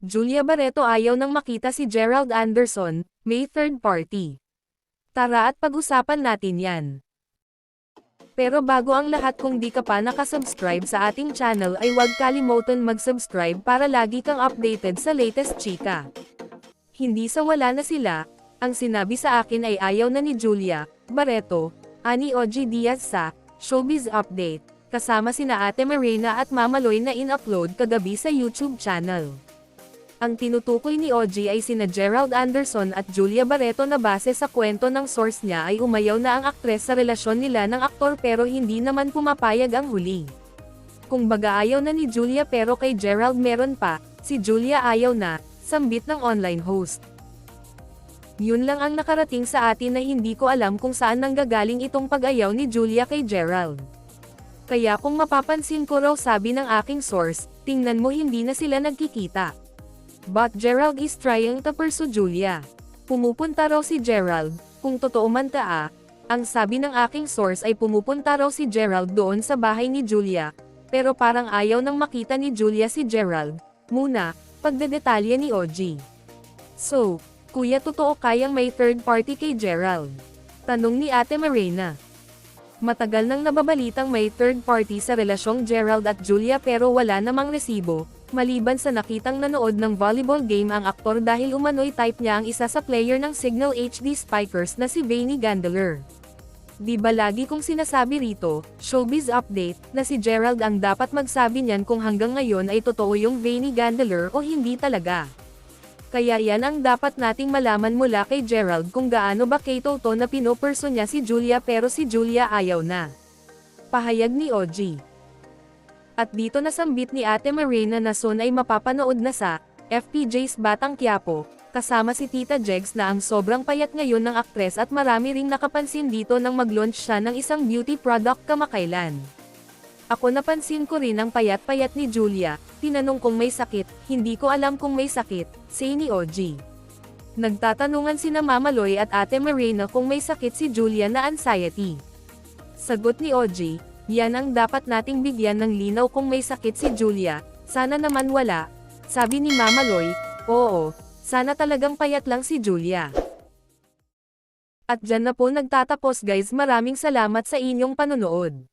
Julia Barreto ayaw nang makita si Gerald Anderson, may third party. Tara at pag-usapan natin yan. Pero bago ang lahat, kung di ka pa nakasubscribe sa ating channel ay huwag kalimutan mag-subscribe para lagi kang updated sa latest chika. Hindi sa wala na sila, ang sinabi sa akin ay ayaw na ni Julia Barreto, ani OG Diaz sa Showbiz Update, kasama sina Ate Marina at Mama Loy na in-upload kagabi sa YouTube channel. Ang tinutukoy ni OG ay sina Gerald Anderson at Julia Barreto na base sa kwento ng source niya ay umayaw na ang aktres sa relasyon nila ng aktor pero hindi naman pumapayag ang huli. Kung baga ayaw na ni Julia pero kay Gerald meron pa, si Julia ayaw na, sambit ng online host. Yun lang ang nakarating sa atin na hindi ko alam kung saan nanggagaling itong pag-ayaw ni Julia kay Gerald. Kaya kung mapapansin ko raw, sabi ng aking source, tingnan mo hindi na sila nagkikita. But Gerald is trying to pursue Julia. Pumupunta raw si Gerald, kung totoo man ang sabi ng aking source ay pumupunta raw si Gerald doon sa bahay ni Julia, pero parang ayaw nang makita ni Julia si Gerald. Muna, pagdedetalye ni OG. So, kuya, totoo kayang may third party kay Gerald? Tanong ni Ate Marina. Matagal nang nababalitang may third party sa relasyong Gerald at Julia pero wala namang resibo, maliban sa nakitang nanood ng volleyball game ang aktor dahil umano'y type niya ang isa sa player ng Signal HD Spikers na si Vanny Gandler. Di ba lagi kong sinasabi rito, Showbiz Update, na si Gerald ang dapat magsabi niyan kung hanggang ngayon ay totoo yung Vanny Gandler o hindi talaga. Kaya yan ang dapat nating malaman mula kay Gerald kung gaano ba kay Toto na pinoperso niya si Julia pero si Julia ayaw na. Pahayag ni OG. At dito nasambit ni Ate Marina na soon ay mapapanood na sa FPJ's Batang Quiapo, kasama si Tita Jegs na ang sobrang payat ngayon ng aktres at marami ring nakapansin dito nang mag-launch siya ng isang beauty product kamakailan. Ako napansin ko rin ang payat-payat ni Julia, tinanong kung may sakit, hindi ko alam kung may sakit, say ni OG. Nagtatanungan sina Mama Loy at Ate Marina kung may sakit si Julia na anxiety. Sagot ni OG, yan ang dapat nating bigyan ng linaw kung may sakit si Julia, sana naman wala. Sabi ni Mama Loy, oo, sana talagang payat lang si Julia. At dyan na po nagtatapos guys, maraming salamat sa inyong panonood.